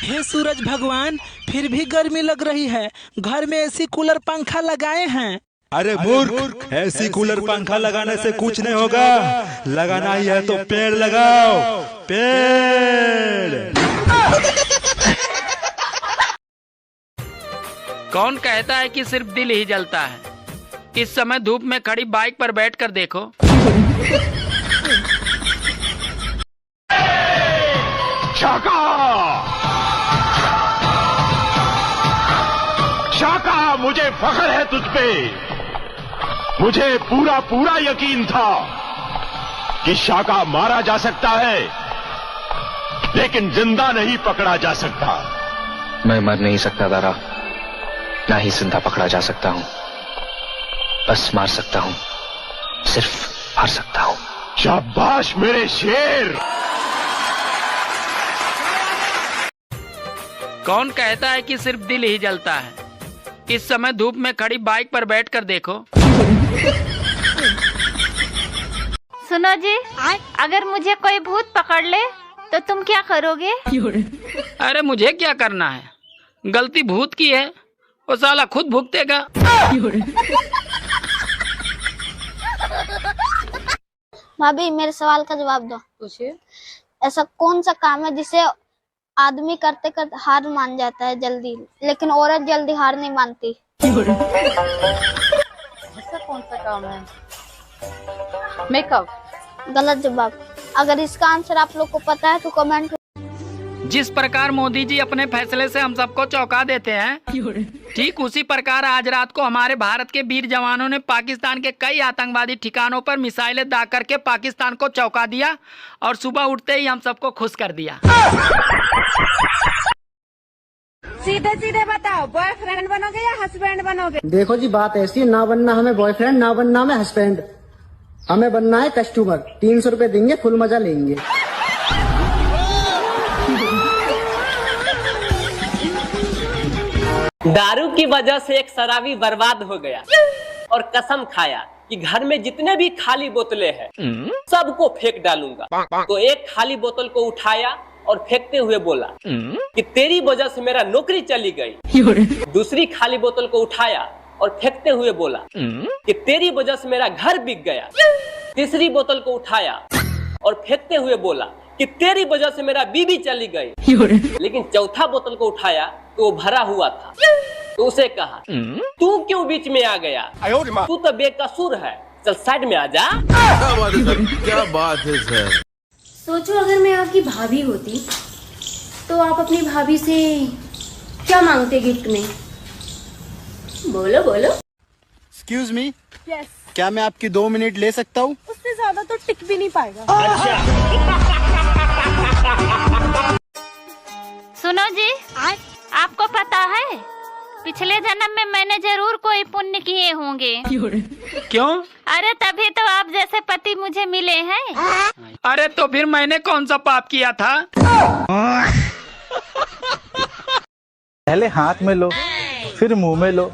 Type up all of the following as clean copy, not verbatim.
हे सूरज भगवान, फिर भी गर्मी लग रही है। घर में एसी कूलर पंखा लगाए हैं। अरे मूर्ख, एसी कूलर पंखा लगाने से कुछ नहीं होगा। लगाना ही है तो पेड़ लगाओ, पेड़। कौन कहता है कि सिर्फ दिल ही जलता है? इस समय धूप में खड़ी बाइक पर बैठकर देखो। शाका, शाका, मुझे फख्र है तुझ पे। मुझे पूरा पूरा यकीन था कि शाका मारा जा सकता है, लेकिन जिंदा नहीं पकड़ा जा सकता। मैं मर नहीं सकता दारा, ना ही जिंदा पकड़ा जा सकता हूं। बस मार सकता हूं, सिर्फ मार सकता हूं। शाबाश मेरे शेर। कौन कहता है कि सिर्फ दिल ही जलता है? इस समय धूप में खड़ी बाइक पर बैठकर देखो। सुनो जी, अगर मुझे कोई भूत पकड़ ले तो तुम क्या करोगे? अरे मुझे क्या करना है? गलती भूत की है, वो साला खुद भुगतेगा। भाभी, मेरे सवाल का जवाब दो। पूछिए। ऐसा कौन सा काम है जिसे आदमी करते करते हार मान जाता है जल्दी, लेकिन औरत जल्दी हार नहीं मानती? ऐसा कौन सा काम है? मेकअप। गलत जवाब। अगर इसका आंसर आप लोग को पता है तो कमेंट। जिस प्रकार मोदी जी अपने फैसले से हम सबको चौंका देते हैं, ठीक उसी प्रकार आज रात को हमारे भारत के वीर जवानों ने पाकिस्तान के कई आतंकवादी ठिकानों पर मिसाइलें दाग करके पाकिस्तान को चौंका दिया और सुबह उठते ही हम सबको खुश कर दिया। सीधे सीधे बताओ, बॉयफ्रेंड बनोगे या हस्बैंड बनोगे? देखो जी, बात ऐसी है, ना बनना हमें बॉयफ्रेंड, ना बनना हमें हस्बैंड। हमें बनना है कस्टमर। 300 रुपए देंगे, फुल मजा लेंगे। दारू की वजह से एक शराबी बर्बाद हो गया और कसम खाया कि घर में जितने भी खाली बोतलें हैं सबको फेंक डालूंगा। तो एक खाली बोतल को उठाया और फेंकते हुए बोला कि तेरी वजह से मेरा नौकरी चली गई। दूसरी खाली बोतल को उठाया और फेंकते हुए बोला कि तेरी वजह से मेरा घर बिक गया। तीसरी बोतल को उठाया और फेंकते हुए बोला कि तेरी वजह से मेरा बीवी चली गई। लेकिन चौथा बोतल को उठाया तो वो भरा हुआ था। तो उसे कहा, तू क्यों बीच में आ गया? तू तो बेकसूर है, चल साइड में आ जा। क्या बात है सर। सोचो, अगर मैं आपकी भाभी होती तो आप अपनी भाभी से क्या मांगते गिफ्ट में? बोलो बोलो। Excuse me, yes. क्या मैं आपकी 2 मिनट ले सकता हूँ? उससे ज्यादा तो टिक भी नहीं पाएगा। सुनो जी, आपको पता है पिछले जन्म में मैंने जरूर कोई पुण्य किए होंगे। क्यों? अरे तभी तो आप जैसे पति मुझे मिले हैं। अरे तो फिर मैंने कौन सा पाप किया था? पहले हाथ में लो, फिर मुंह में लो,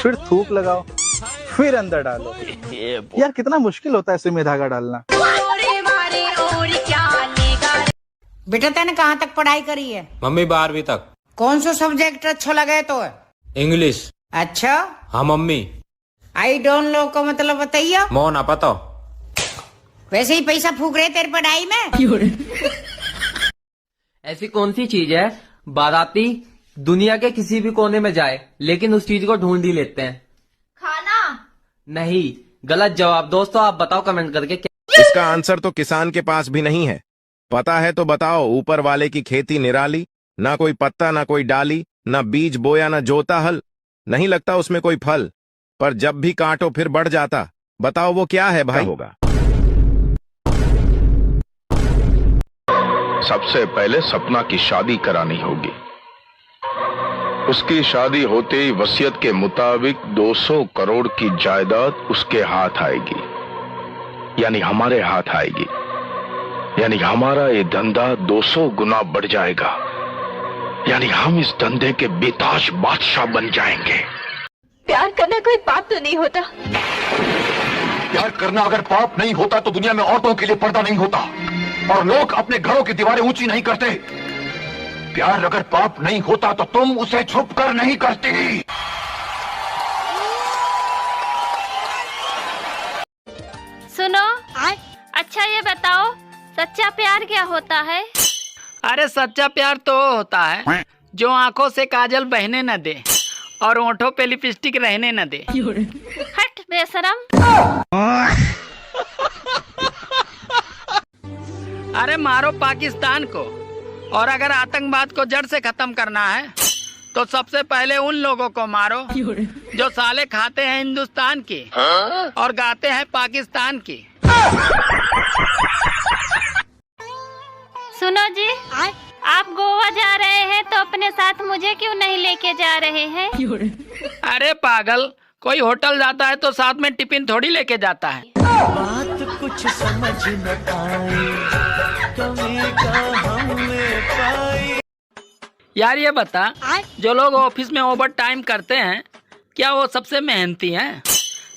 फिर थूक लगाओ, फिर अंदर डालो। यार कितना मुश्किल होता है सुई में धागा डालना। बेटा, तैने कहाँ तक पढ़ाई करी है? मम्मी 12वीं तक। कौन सा सब्जेक्ट अच्छा लगे तो? इंग्लिश। अच्छा। हाँ मम्मी। आई डोंट नो का मतलब बताइए। मो ना पता। वैसे ही पैसा फूक रहे तेरे पढ़ाई में। ऐसी कौन सी चीज है बाराती दुनिया के किसी भी कोने में जाए लेकिन उस चीज को ढूंढ ही लेते हैं? खाना। नहीं, गलत जवाब। दोस्तों आप बताओ कमेंट करके। इसका आंसर तो किसान के पास भी नहीं है। पता है तो बताओ। ऊपर वाले की खेती निराली, ना कोई पत्ता ना कोई डाली, ना बीज बोया ना जोता हल, नहीं लगता उसमें कोई फल, पर जब भी काटो फिर बढ़ जाता। बताओ वो क्या है भाई? होगा। सबसे पहले सपना की शादी करानी होगी। उसकी शादी होते ही वसीयत के मुताबिक 200 करोड़ की जायदाद उसके हाथ आएगी, यानी हमारे हाथ आएगी। यानी हमारा ये धंधा 200 गुना बढ़ जाएगा, यानी हम इस धंधे के बेताज बादशाह बन जाएंगे। प्यार करना कोई पाप तो नहीं होता? प्यार करना अगर पाप नहीं होता तो दुनिया में औरतों के लिए पर्दा नहीं होता और लोग अपने घरों की दीवारें ऊंची नहीं करते। प्यार अगर पाप नहीं होता तो तुम उसे छुप कर नहीं करती। सुनो, अच्छा ये बताओ, सच्चा प्यार क्या होता है? अरे सच्चा प्यार तो वो होता है जो आंखों से काजल बहने न दे और होठों पे लिपस्टिक रहने न दे। हट बेशरम। अरे मारो पाकिस्तान को, और अगर आतंकवाद को जड़ से खत्म करना है तो सबसे पहले उन लोगों को मारो जो साले खाते हैं हिंदुस्तान की और गाते हैं पाकिस्तान की। सुनो जी, आप गोवा जा रहे हैं तो अपने साथ मुझे क्यों नहीं लेके जा रहे हैं? अरे पागल, कोई होटल जाता है तो साथ में टिफिन थोड़ी लेके जाता है। बात कुछ समझ न आई, कमी का हमने पाई। यार ये बता, जो लोग ऑफिस में ओवर टाइम करते हैं क्या वो सबसे मेहनती हैं?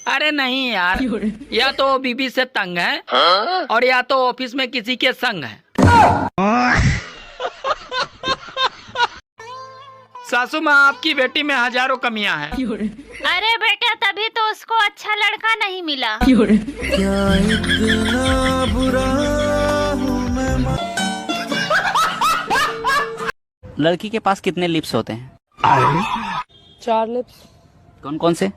अरे नहीं यार, या तो वो बीबी से तंग है और या तो ऑफिस में किसी के संग है। सासू माँ, आपकी बेटी में हजारों कमियां हैं। अरे बेटा, तभी तो उसको अच्छा लड़का नहीं मिला। क्या इतना बुरा हूँ मैं? लड़की के पास कितने लिप्स होते हैं? 4 लिप्स। कौन कौन से?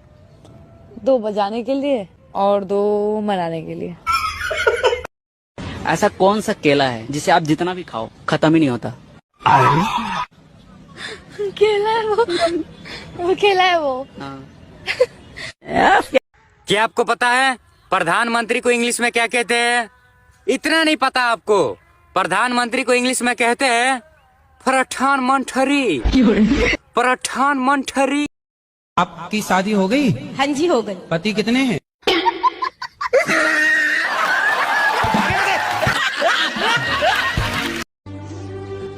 2 बजाने के लिए और 2 मनाने के लिए। ऐसा कौन सा केला है जिसे आप जितना भी खाओ खत्म ही नहीं होता? केला है वो केला है वो। क्या आपको पता है प्रधानमंत्री को इंग्लिश में क्या कहते हैं? इतना नहीं पता आपको? प्रधानमंत्री को इंग्लिश में कहते हैं प्रधानमंत्री। प्रधानमंत्री। आपकी शादी हो गई? हाँ जी हो गई। पति कितने हैं?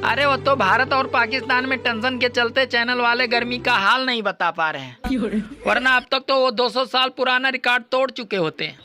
अरे वो तो भारत और पाकिस्तान में टेंशन के चलते चैनल वाले गर्मी का हाल नहीं बता पा रहे हैं, वरना अब तक तो वो 200 साल पुराना रिकॉर्ड तोड़ चुके होते हैं।